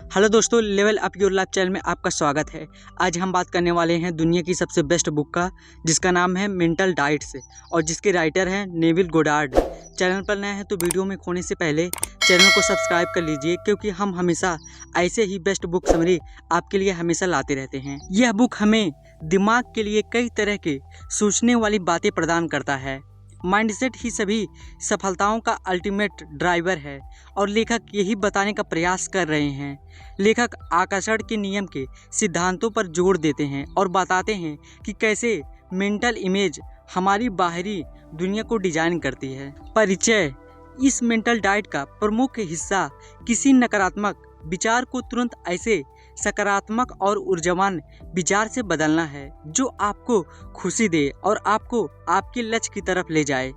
Hello दोस्तों, level up your life channel में आपका स्वागत है। आज हम बात करने वाले हैं दुनिया की सबसे बेस्ट बुक का, जिसका नाम है मेंटल डाइट्स और जिसके राइटर हैं नेविल गोडार्ड। चैनल पर नए हैं तो वीडियो में खोने से पहले चैनल को सब्सक्राइब कर लीजिए, क्योंकि हम हमेशा ऐसे ही बेस्ट बुक समरी आपके लिए हमेशा लाते रहते हैं। यह बुक हमें दिमाग के लिए कई तरह के सोचने वाली बातें प्रदान करता है। माइंडसेट ही सभी सफलताओं का अल्टीमेट ड्राइवर है और लेखक यही बताने का प्रयास कर रहे हैं। लेखक आकर्षण के नियम के सिद्धांतों पर जोर देते हैं और बताते हैं कि कैसे मेंटल इमेज हमारी बाहरी दुनिया को डिजाइन करती है। परिचय। इस मेंटल डाइट का प्रमुख हिस्सा किसी नकारात्मक विचार को तुरंत ऐसे सकारात्मक और ऊर्जावान विचार से बदलना है जो आपको खुशी दे और आपको आपके लक्ष्य की तरफ ले जाए।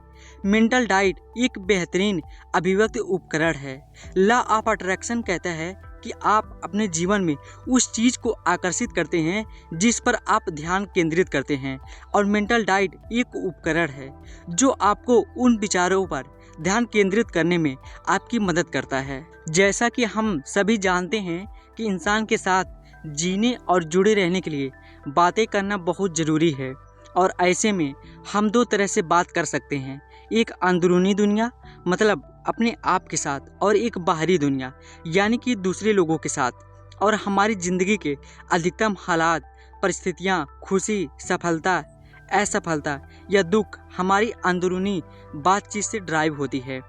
मेंटल डाइट एक बेहतरीन अभिव्यक्ति उपकरण है। लॉ ऑफ अट्रैक्शन कहता है कि आप अपने जीवन में उस चीज को आकर्षित करते हैं जिस पर आप ध्यान केंद्रित करते हैं, और मेंटल डाइट एक उपकरण है जो आपको उन विचारों पर ध्यान केंद्रित करने में आपकी मदद करता है। जैसा कि हम सभी जानते हैं कि इंसान के साथ जीने और जुड़े रहने के लिए बातें करना बहुत ज़रूरी है, और ऐसे में हम दो तरह से बात कर सकते हैं। एक अंदरूनी दुनिया, मतलब अपने आप के साथ, और एक बाहरी दुनिया यानी कि दूसरे लोगों के साथ। और हमारी ज़िंदगी के अधिकतम हालात, परिस्थितियाँ, खुशी, सफलता, असफलता या दुख हमारी अंदरूनी बातचीत से ड्राइव होती है।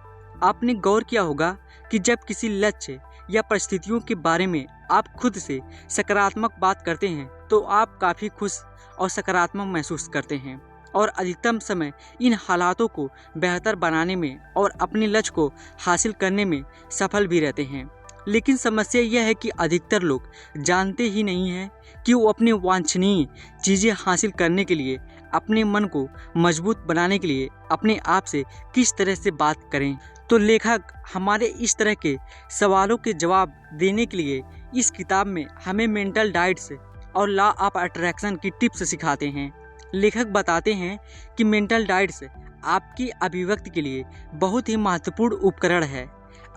आपने गौर किया होगा कि जब किसी लक्ष्य या परिस्थितियों के बारे में आप खुद से सकारात्मक बात करते हैं तो आप काफ़ी खुश और सकारात्मक महसूस करते हैं, और अधिकतम समय इन हालातों को बेहतर बनाने में और अपने लक्ष्य को हासिल करने में सफल भी रहते हैं। लेकिन समस्या यह है कि अधिकतर लोग जानते ही नहीं हैं कि वो अपने वांछनीय चीज़ें हासिल करने के लिए, अपने मन को मजबूत बनाने के लिए अपने आप से किस तरह से बात करें। तो लेखक हमारे इस तरह के सवालों के जवाब देने के लिए इस किताब में हमें मेंटल डाइट्स और लॉ ऑफ अट्रैक्शन की टिप्स सिखाते हैं। लेखक बताते हैं कि मेंटल डाइट्स आपकी अभिव्यक्ति के लिए बहुत ही महत्वपूर्ण उपकरण है।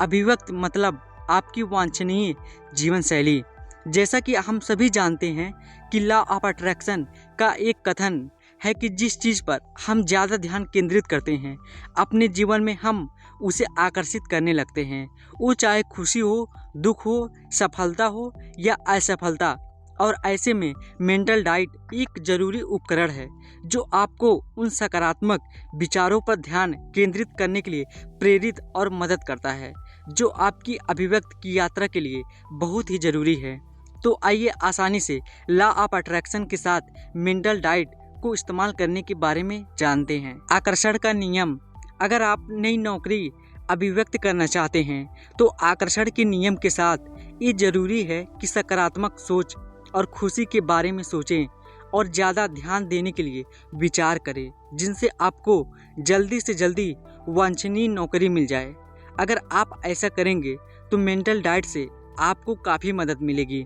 अभिव्यक्ति मतलब आपकी वांछनीय जीवन शैली। जैसा कि हम सभी जानते हैं कि लॉ ऑफ अट्रैक्शन का एक कथन है कि जिस चीज़ पर हम ज़्यादा ध्यान केंद्रित करते हैं अपने जीवन में हम उसे आकर्षित करने लगते हैं, वो चाहे खुशी हो, दुख हो, सफलता हो या असफलता। और ऐसे में मेंटल डाइट एक ज़रूरी उपकरण है जो आपको उन सकारात्मक विचारों पर ध्यान केंद्रित करने के लिए प्रेरित और मदद करता है, जो आपकी अभिव्यक्ति की यात्रा के लिए बहुत ही ज़रूरी है। तो आइए आसानी से लॉ ऑफ अट्रैक्शन के साथ मेंटल डाइट को इस्तेमाल करने के बारे में जानते हैं। आकर्षण का नियम। अगर आप नई नौकरी अभिव्यक्त करना चाहते हैं तो आकर्षण के नियम के साथ ये जरूरी है कि सकारात्मक सोच और खुशी के बारे में सोचें और ज़्यादा ध्यान देने के लिए विचार करें, जिनसे आपको जल्दी से जल्दी वांछनीय नौकरी मिल जाए। अगर आप ऐसा करेंगे तो मेंटल डाइट से आपको काफ़ी मदद मिलेगी।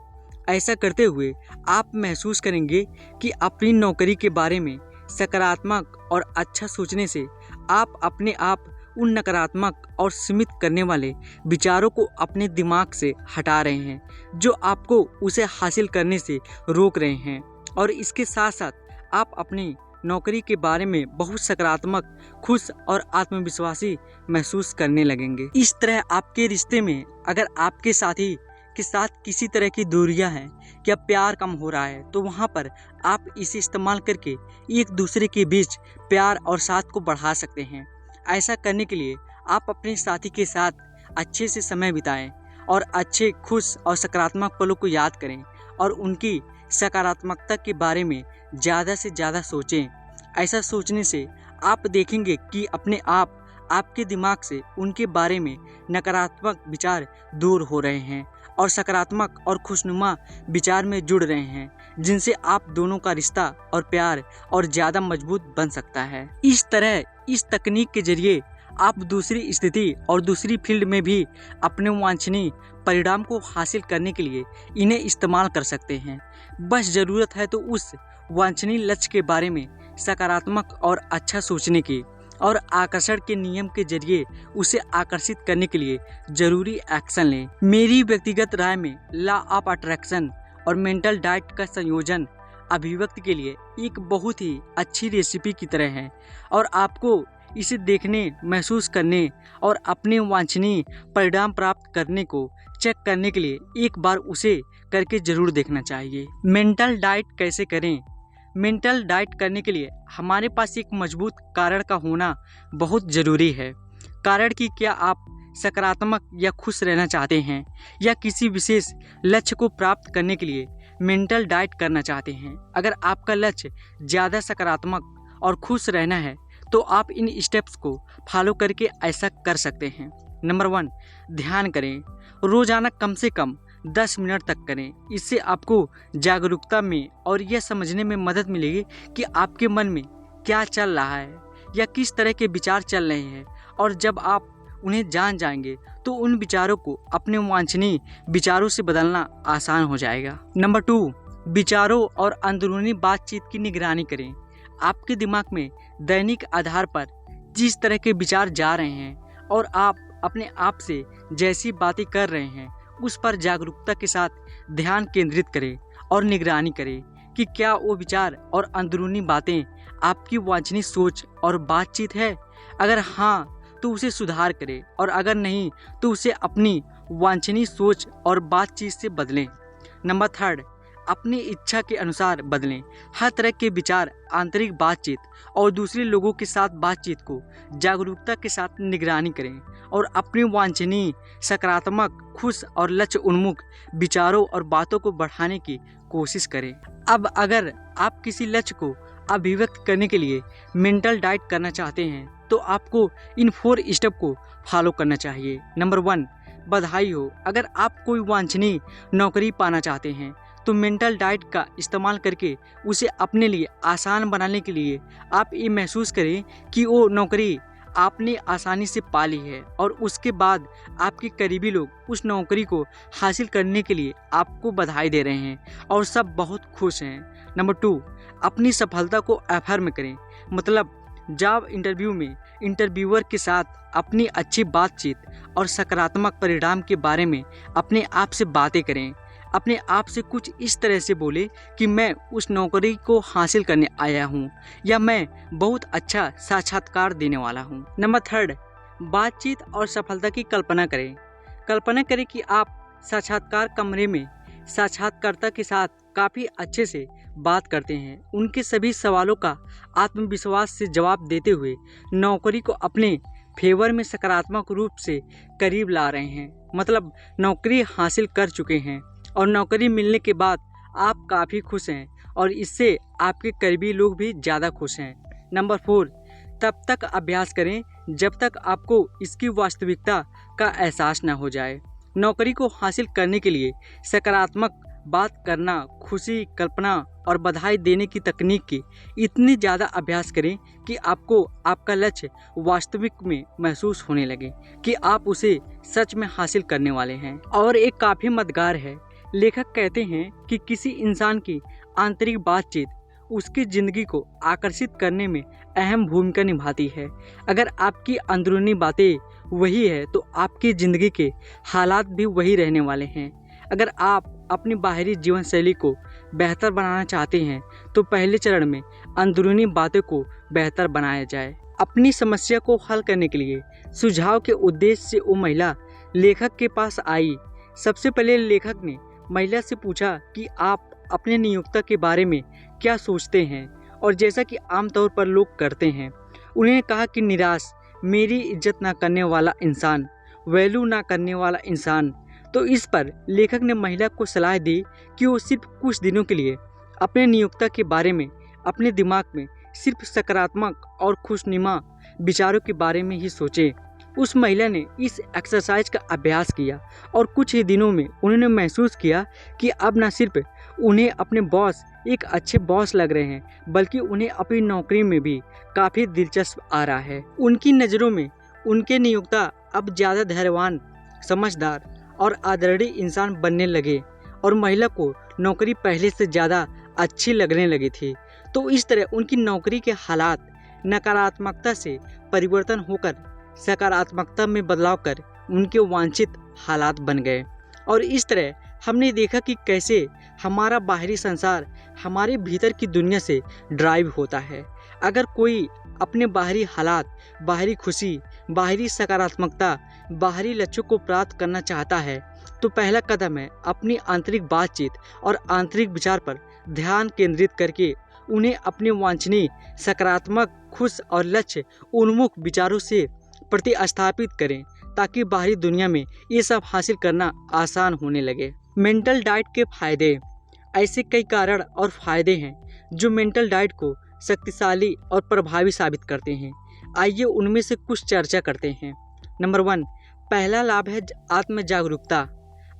ऐसा करते हुए आप महसूस करेंगे कि अपनी नौकरी के बारे में सकारात्मक और अच्छा सोचने से आप अपने आप उन नकारात्मक और सीमित करने वाले विचारों को अपने दिमाग से हटा रहे हैं, जो आपको उसे हासिल करने से रोक रहे हैं। और इसके साथ साथ आप अपनी नौकरी के बारे में बहुत सकारात्मक, खुश और आत्मविश्वासी महसूस करने लगेंगे। इस तरह आपके रिश्ते में अगर आपके साथी के साथ किसी तरह की दूरियां हैं या प्यार कम हो रहा है तो वहां पर आप इसे इस्तेमाल करके एक दूसरे के बीच प्यार और साथ को बढ़ा सकते हैं। ऐसा करने के लिए आप अपने साथी के साथ अच्छे से समय बिताएं और अच्छे, खुश और सकारात्मक पलों को याद करें और उनकी सकारात्मकता के बारे में ज़्यादा से ज़्यादा सोचें। ऐसा सोचने से आप देखेंगे कि अपने आप आपके दिमाग से उनके बारे में नकारात्मक विचार दूर हो रहे हैं और सकारात्मक और खुशनुमा विचार में जुड़ रहे हैं, जिनसे आप दोनों का रिश्ता और प्यार और ज़्यादा मजबूत बन सकता है। इस तरह इस तकनीक के जरिए आप दूसरी स्थिति और दूसरी फील्ड में भी अपने वांछनीय परिणाम को हासिल करने के लिए इन्हें इस्तेमाल कर सकते हैं। बस ज़रूरत है तो उस वांछनीय लक्ष्य के बारे में सकारात्मक और अच्छा सोचने की और आकर्षण के नियम के जरिए उसे आकर्षित करने के लिए जरूरी एक्शन लें। मेरी व्यक्तिगत राय में लॉ ऑफ अट्रैक्शन और मेंटल डाइट का संयोजन अभिव्यक्ति के लिए एक बहुत ही अच्छी रेसिपी की तरह है और आपको इसे देखने, महसूस करने और अपने वांछनीय परिणाम प्राप्त करने को चेक करने के लिए एक बार उसे करके जरूर देखना चाहिए। मेंटल डाइट कैसे करें? मेंटल डाइट करने के लिए हमारे पास एक मजबूत कारण का होना बहुत ज़रूरी है। कारण कि क्या आप सकारात्मक या खुश रहना चाहते हैं या किसी विशेष लक्ष्य को प्राप्त करने के लिए मेंटल डाइट करना चाहते हैं। अगर आपका लक्ष्य ज़्यादा सकारात्मक और खुश रहना है तो आप इन स्टेप्स को फॉलो करके ऐसा कर सकते हैं। नंबर 1, ध्यान करें। रोज़ाना कम से कम 10 मिनट तक करें। इससे आपको जागरूकता में और यह समझने में मदद मिलेगी कि आपके मन में क्या चल रहा है या किस तरह के विचार चल रहे हैं, और जब आप उन्हें जान जाएंगे तो उन विचारों को अपने वांछनीय विचारों से बदलना आसान हो जाएगा। नंबर 2, विचारों और अंदरूनी बातचीत की निगरानी करें। आपके दिमाग में दैनिक आधार पर जिस तरह के विचार जा रहे हैं और आप अपने आप से जैसी बातें कर रहे हैं उस पर जागरूकता के साथ ध्यान केंद्रित करें और निगरानी करें कि क्या वो विचार और अंदरूनी बातें आपकी वांछनीय सोच और बातचीत है। अगर हाँ तो उसे सुधार करें और अगर नहीं तो उसे अपनी वांछनीय सोच और बातचीत से बदलें। नंबर 3, अपनी इच्छा के अनुसार बदलें। हर तरह के विचार, आंतरिक बातचीत और दूसरे लोगों के साथ बातचीत को जागरूकता के साथ निगरानी करें और अपनी वांछनीय, सकारात्मक, खुश और लक्ष्य उन्मुख विचारों और बातों को बढ़ाने की कोशिश करें। अब अगर आप किसी लक्ष्य को अभिव्यक्त करने के लिए मेंटल डाइट करना चाहते हैं तो आपको इन 4 स्टेप को फॉलो करना चाहिए। नंबर 1, बधाई हो। अगर आप कोई वांछनीय नौकरी पाना चाहते हैं तो मेंटल डाइट का इस्तेमाल करके उसे अपने लिए आसान बनाने के लिए आप ये महसूस करें कि वो नौकरी आपने आसानी से पा ली है और उसके बाद आपके करीबी लोग उस नौकरी को हासिल करने के लिए आपको बधाई दे रहे हैं और सब बहुत खुश हैं। नंबर 2, अपनी सफलता को अफर्म करें। मतलब जॉब इंटरव्यू में इंटरव्यूअर के साथ अपनी अच्छी बातचीत और सकारात्मक परिणाम के बारे में अपने आप से बातें करें। अपने आप से कुछ इस तरह से बोले कि मैं उस नौकरी को हासिल करने आया हूँ या मैं बहुत अच्छा साक्षात्कार देने वाला हूँ। नंबर 3, बातचीत और सफलता की कल्पना करें। कल्पना करें कि आप साक्षात्कार कमरे में साक्षात्कारकर्ता के साथ काफ़ी अच्छे से बात करते हैं, उनके सभी सवालों का आत्मविश्वास से जवाब देते हुए नौकरी को अपने फेवर में सकारात्मक रूप से करीब ला रहे हैं। मतलब नौकरी हासिल कर चुके हैं और नौकरी मिलने के बाद आप काफ़ी खुश हैं और इससे आपके करीबी लोग भी ज़्यादा खुश हैं। नंबर 4, तब तक अभ्यास करें जब तक आपको इसकी वास्तविकता का एहसास न हो जाए। नौकरी को हासिल करने के लिए सकारात्मक बात करना, खुशी, कल्पना और बधाई देने की तकनीक की इतनी ज़्यादा अभ्यास करें कि आपको आपका लक्ष्य वास्तविक में महसूस होने लगे कि आप उसे सच में हासिल करने वाले हैं। और एक काफ़ी मददगार है। लेखक कहते हैं कि किसी इंसान की आंतरिक बातचीत उसकी ज़िंदगी को आकर्षित करने में अहम भूमिका निभाती है। अगर आपकी अंदरूनी बातें वही है तो आपकी ज़िंदगी के हालात भी वही रहने वाले हैं। अगर आप अपनी बाहरी जीवन शैली को बेहतर बनाना चाहते हैं तो पहले चरण में अंदरूनी बातों को बेहतर बनाया जाए। अपनी समस्या को हल करने के लिए सुझाव के उद्देश्य से वो महिला लेखक के पास आई। सबसे पहले लेखक ने महिला से पूछा कि आप अपने नियोक्ता के बारे में क्या सोचते हैं, और जैसा कि आमतौर पर लोग करते हैं उन्होंने कहा कि निराश, मेरी इज्जत ना करने वाला इंसान, वैल्यू ना करने वाला इंसान। तो इस पर लेखक ने महिला को सलाह दी कि वो सिर्फ कुछ दिनों के लिए अपने नियोक्ता के बारे में अपने दिमाग में सिर्फ सकारात्मक और खुशनुमा विचारों के बारे में ही सोचे। उस महिला ने इस एक्सरसाइज का अभ्यास किया और कुछ ही दिनों में उन्होंने महसूस किया कि अब न सिर्फ उन्हें अपने बॉस एक अच्छे बॉस लग रहे हैं बल्कि उन्हें अपनी नौकरी में भी काफ़ी दिलचस्प आ रहा है। उनकी नज़रों में उनके नियोक्ता अब ज़्यादा धैर्यवान, समझदार और आदरणीय इंसान बनने लगे और महिला को नौकरी पहले से ज़्यादा अच्छी लगने लगी थी। तो इस तरह उनकी नौकरी के हालात नकारात्मकता से परिवर्तन होकर सकारात्मकता में बदलाव कर उनके वांछित हालात बन गए। और इस तरह हमने देखा कि कैसे हमारा बाहरी संसार हमारे भीतर की दुनिया से ड्राइव होता है। अगर कोई अपने बाहरी हालात, बाहरी खुशी, बाहरी सकारात्मकता, बाहरी लक्ष्यों को प्राप्त करना चाहता है तो पहला कदम है अपनी आंतरिक बातचीत और आंतरिक विचार पर ध्यान केंद्रित करके उन्हें अपने वांछनीय, सकारात्मक, खुश और लक्ष्य उन्मुख विचारों से प्रतिस्थापित करें ताकि बाहरी दुनिया में ये सब हासिल करना आसान होने लगे। मेंटल डाइट के फायदे। ऐसे कई कारण और फायदे हैं जो मेंटल डाइट को शक्तिशाली और प्रभावी साबित करते हैं। आइए उनमें से कुछ चर्चा करते हैं। नंबर 1, पहला लाभ है आत्म जागरूकता।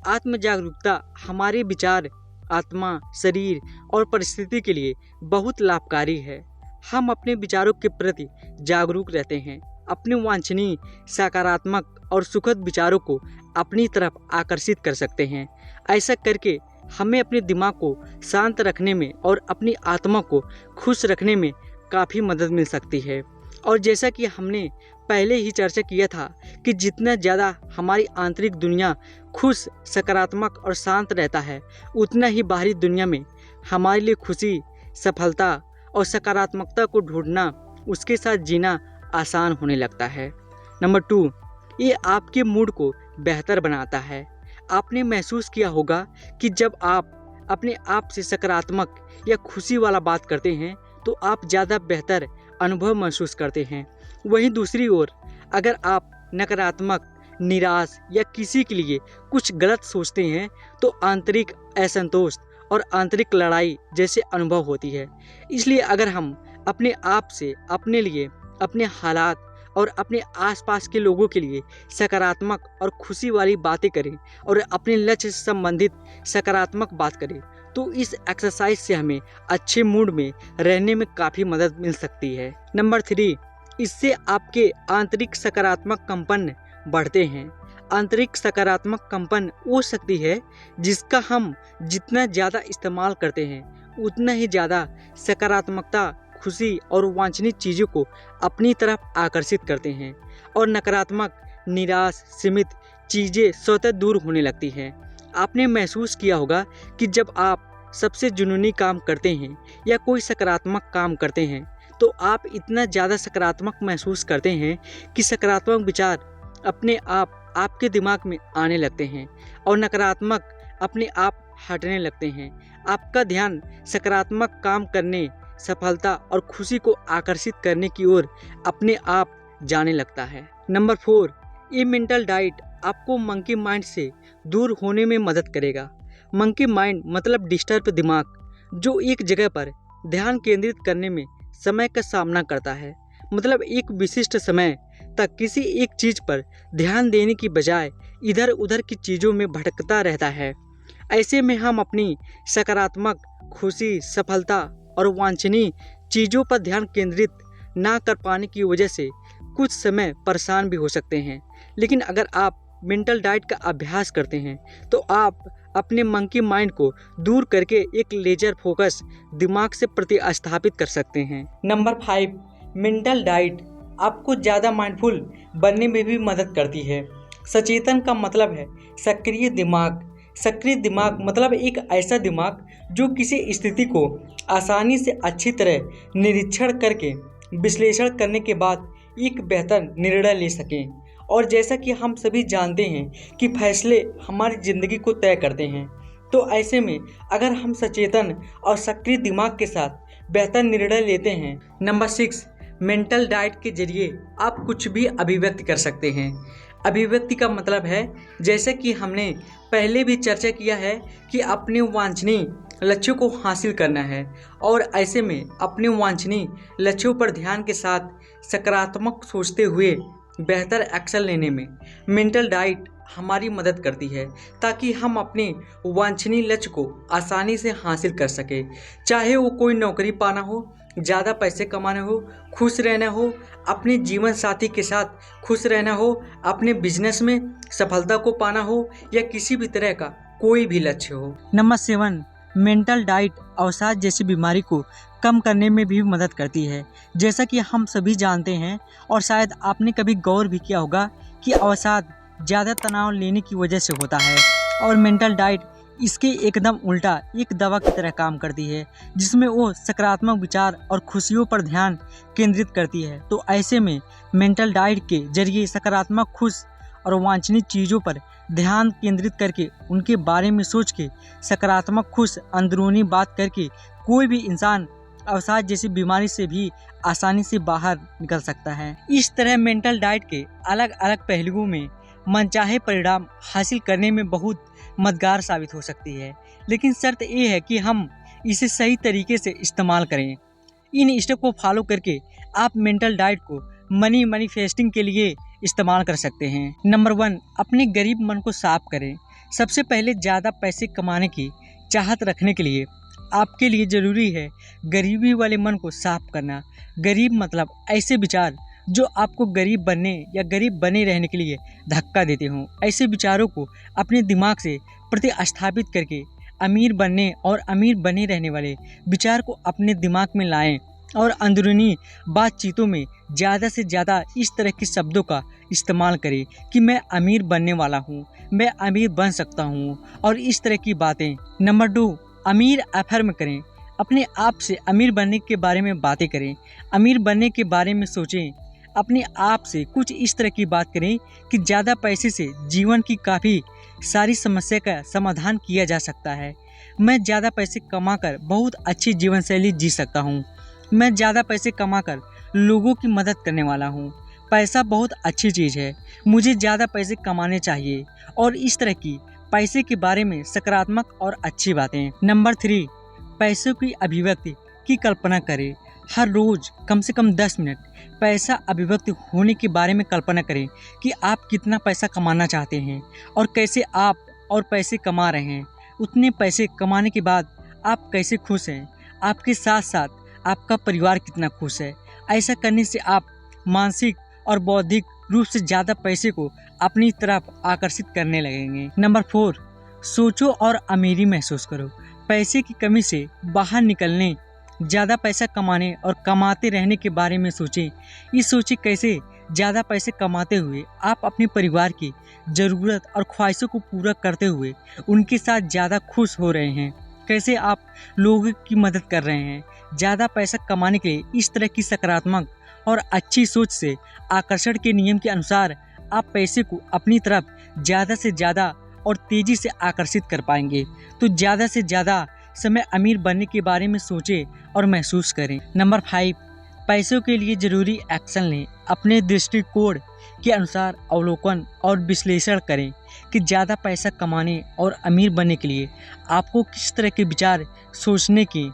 आत्म जागरूकता हमारे विचार, आत्मा, शरीर और परिस्थिति के लिए बहुत लाभकारी है। हम अपने विचारों के प्रति जागरूक रहते हैं, अपने वांछनीय, सकारात्मक और सुखद विचारों को अपनी तरफ आकर्षित कर सकते हैं। ऐसा करके हमें अपने दिमाग को शांत रखने में और अपनी आत्मा को खुश रखने में काफ़ी मदद मिल सकती है। और जैसा कि हमने पहले ही चर्चा किया था कि जितना ज़्यादा हमारी आंतरिक दुनिया खुश, सकारात्मक और शांत रहता है, उतना ही बाहरी दुनिया में हमारे लिए खुशी, सफलता और सकारात्मकता को ढूंढना, उसके साथ जीना आसान होने लगता है। नंबर 2, ये आपके मूड को बेहतर बनाता है। आपने महसूस किया होगा कि जब आप अपने आप से सकारात्मक या खुशी वाला बात करते हैं तो आप ज़्यादा बेहतर अनुभव महसूस करते हैं। वहीं दूसरी ओर अगर आप नकारात्मक, निराश या किसी के लिए कुछ गलत सोचते हैं तो आंतरिक असंतोष और आंतरिक लड़ाई जैसे अनुभव होती है। इसलिए अगर हम अपने आप से, अपने लिए, अपने हालात और अपने आसपास के लोगों के लिए सकारात्मक और खुशी वाली बातें करें और अपने लक्ष्य से संबंधित सकारात्मक बात करें तो इस एक्सरसाइज से हमें अच्छे मूड में रहने में काफ़ी मदद मिल सकती है। नंबर 3, इससे आपके आंतरिक सकारात्मक कंपन बढ़ते हैं। आंतरिक सकारात्मक कंपन वो शक्ति है जिसका हम जितना ज़्यादा इस्तेमाल करते हैं उतना ही ज़्यादा सकारात्मकता, खुशी और वांछनीय चीज़ों को अपनी तरफ आकर्षित करते हैं और नकारात्मक, निराश, सीमित चीज़ें स्वतः दूर होने लगती हैं। आपने महसूस किया होगा कि जब आप सबसे जुनूनी काम करते हैं या कोई सकारात्मक काम करते हैं तो आप इतना ज़्यादा सकारात्मक महसूस करते हैं कि सकारात्मक विचार अपने आप आपके दिमाग में आने लगते हैं और नकारात्मक अपने आप हटने लगते हैं। आपका ध्यान सकारात्मक काम करने, सफलता और खुशी को आकर्षित करने की ओर अपने आप जाने लगता है। नंबर 4, ये मेंटल डाइट आपको मंकी माइंड से दूर होने में मदद करेगा। मंकी माइंड मतलब डिस्टर्ब दिमाग, जो एक जगह पर ध्यान केंद्रित करने में समय का सामना करता है। मतलब एक विशिष्ट समय तक किसी एक चीज़ पर ध्यान देने की बजाय इधर उधर की चीज़ों में भटकता रहता है। ऐसे में हम अपनी सकारात्मक, खुशी, सफलता और वांछनीय चीज़ों पर ध्यान केंद्रित ना कर पाने की वजह से कुछ समय परेशान भी हो सकते हैं। लेकिन अगर आप मेंटल डाइट का अभ्यास करते हैं तो आप अपने मंकी माइंड को दूर करके एक लेजर फोकस दिमाग से प्रतिस्थापित कर सकते हैं। नंबर 5, मेंटल डाइट आपको ज़्यादा माइंडफुल बनने में भी मदद करती है। सचेतन का मतलब है सक्रिय दिमाग। सक्रिय दिमाग मतलब एक ऐसा दिमाग जो किसी स्थिति को आसानी से अच्छी तरह निरीक्षण करके विश्लेषण करने के बाद एक बेहतर निर्णय ले सकें। और जैसा कि हम सभी जानते हैं कि फैसले हमारी ज़िंदगी को तय करते हैं, तो ऐसे में अगर हम सचेतन और सक्रिय दिमाग के साथ बेहतर निर्णय लेते हैं। नंबर 6, मेंटल डाइट के जरिए आप कुछ भी अभिव्यक्त कर सकते हैं। अभिव्यक्ति का मतलब है, जैसे कि हमने पहले भी चर्चा किया है, कि अपने वांछनीय लक्ष्यों को हासिल करना है और ऐसे में अपने वांछनीय लक्ष्यों पर ध्यान के साथ सकारात्मक सोचते हुए बेहतर एक्शन लेने में मेंटल डाइट हमारी मदद करती है ताकि हम अपने वांछनीय लक्ष्य को आसानी से हासिल कर सके। चाहे वो कोई नौकरी पाना हो, ज़्यादा पैसे कमाना हो, खुश रहना हो, अपने जीवन साथी के साथ खुश रहना हो, अपने बिजनेस में सफलता को पाना हो या किसी भी तरह का कोई भी लक्ष्य हो। नंबर 7, मेंटल डाइट अवसाद जैसी बीमारी को कम करने में भी मदद करती है। जैसा कि हम सभी जानते हैं और शायद आपने कभी गौर भी किया होगा कि अवसाद ज़्यादा तनाव लेने की वजह से होता है और मेंटल डाइट इसके एकदम उल्टा एक दवा की तरह काम करती है, जिसमें वो सकारात्मक विचार और खुशियों पर ध्यान केंद्रित करती है। तो ऐसे में मेंटल डाइट के जरिए सकारात्मक, खुश और वांछनीय चीज़ों पर ध्यान केंद्रित करके उनके बारे में सोच के सकारात्मक, खुश अंदरूनी बात करके कोई भी इंसान अवसाद जैसी बीमारी से भी आसानी से बाहर निकल सकता है। इस तरह मेंटल डाइट के अलग अलग पहलुओं में मनचाहे परिणाम हासिल करने में बहुत मददगार साबित हो सकती है, लेकिन शर्त ये है कि हम इसे सही तरीके से इस्तेमाल करें। इन स्टेप को फॉलो करके आप मेंटल डाइट को मनी मैनिफेस्टिंग के लिए इस्तेमाल कर सकते हैं। नंबर 1, अपने गरीब मन को साफ करें। सबसे पहले ज़्यादा पैसे कमाने की चाहत रखने के लिए आपके लिए ज़रूरी है गरीबी वाले मन को साफ करना। गरीब मतलब ऐसे विचार जो आपको गरीब बनने या गरीब बने रहने के लिए धक्का देते हों। ऐसे विचारों को अपने दिमाग से प्रतिस्थापित करके अमीर बनने और अमीर बने रहने वाले विचार को अपने दिमाग में लाएं और अंदरूनी बातचीतों में ज़्यादा से ज़्यादा इस तरह के शब्दों का इस्तेमाल करें कि मैं अमीर बनने वाला हूँ, मैं अमीर बन सकता हूँ और इस तरह की बातें। नंबर 2, अमीर अफर्म करें। अपने आप से अमीर बनने के बारे में बातें करें, अमीर बनने के बारे में सोचें। अपने आप से कुछ इस तरह की बात करें कि ज़्यादा पैसे से जीवन की काफ़ी सारी समस्या का समाधान किया जा सकता है। मैं ज़्यादा पैसे कमाकर बहुत अच्छी जीवन शैली जी सकता हूँ। मैं ज़्यादा पैसे कमाकर लोगों की मदद करने वाला हूँ। पैसा बहुत अच्छी चीज़ है, मुझे ज़्यादा पैसे कमाने चाहिए और इस तरह की पैसे के बारे में सकारात्मक और अच्छी बातें। नंबर 3, पैसों की अभिव्यक्ति की कल्पना करें। हर रोज़ कम से कम 10 मिनट पैसा अभिव्यक्ति होने के बारे में कल्पना करें कि आप कितना पैसा कमाना चाहते हैं और कैसे आप और पैसे कमा रहे हैं। उतने पैसे कमाने के बाद आप कैसे खुश हैं, आपके साथ साथ आपका परिवार कितना खुश है। ऐसा करने से आप मानसिक और बौद्धिक रूप से ज़्यादा पैसे को अपनी तरफ आकर्षित करने लगेंगे। नंबर 4, सोचो और अमीरी महसूस करो। पैसे की कमी से बाहर निकलने, ज़्यादा पैसा कमाने और कमाते रहने के बारे में सोचें। ये सोचें कैसे ज़्यादा पैसे कमाते हुए आप अपने परिवार की ज़रूरत और ख्वाहिशों को पूरा करते हुए उनके साथ ज़्यादा खुश हो रहे हैं। कैसे आप लोगों की मदद कर रहे हैं। ज़्यादा पैसा कमाने के लिए इस तरह की सकारात्मक और अच्छी सोच से आकर्षण के नियम के अनुसार आप पैसे को अपनी तरफ ज़्यादा से ज़्यादा और तेज़ी से आकर्षित कर पाएंगे। तो ज़्यादा से ज़्यादा समय अमीर बनने के बारे में सोचें और महसूस करें। नंबर 5, पैसों के लिए ज़रूरी एक्शन लें। अपने दृष्टिकोण के अनुसार अवलोकन और विश्लेषण करें कि ज़्यादा पैसा कमाने और अमीर बनने के लिए आपको किस तरह के विचार सोचने की,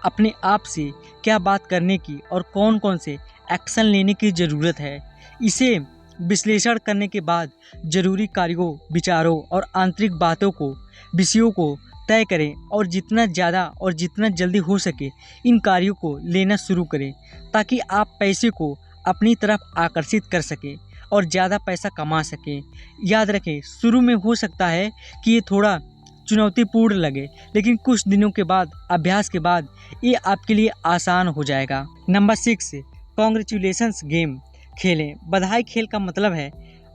अपने आप से क्या बात करने की और कौन कौन से एक्शन लेने की ज़रूरत है। इसे विश्लेषण करने के बाद ज़रूरी कार्यों, विचारों और आंतरिक बातों को, विषयों को तय करें और जितना ज़्यादा और जितना जल्दी हो सके इन कार्यों को लेना शुरू करें ताकि आप पैसे को अपनी तरफ आकर्षित कर सकें और ज़्यादा पैसा कमा सकें। याद रखें, शुरू में हो सकता है कि ये थोड़ा चुनौतीपूर्ण लगे, लेकिन कुछ दिनों के बाद, अभ्यास के बाद ये आपके लिए आसान हो जाएगा। नंबर 6, कॉन्ग्रेचुलेशंस गेम खेलें। बधाई खेल का मतलब है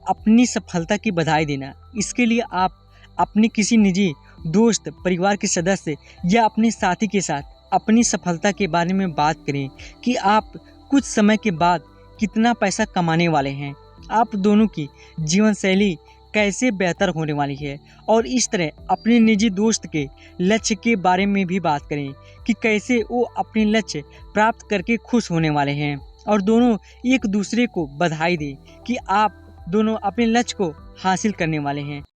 अपनी सफलता की बधाई देना। इसके लिए आप अपने किसी निजी दोस्त, परिवार के सदस्य या अपने साथी के साथ अपनी सफलता के बारे में बात करें कि आप कुछ समय के बाद कितना पैसा कमाने वाले हैं, आप दोनों की जीवन शैली कैसे बेहतर होने वाली है और इस तरह अपने निजी दोस्त के लक्ष्य के बारे में भी बात करें कि कैसे वो अपने लक्ष्य प्राप्त करके खुश होने वाले हैं और दोनों एक दूसरे को बधाई दें कि आप दोनों अपने लक्ष्य को हासिल करने वाले हैं।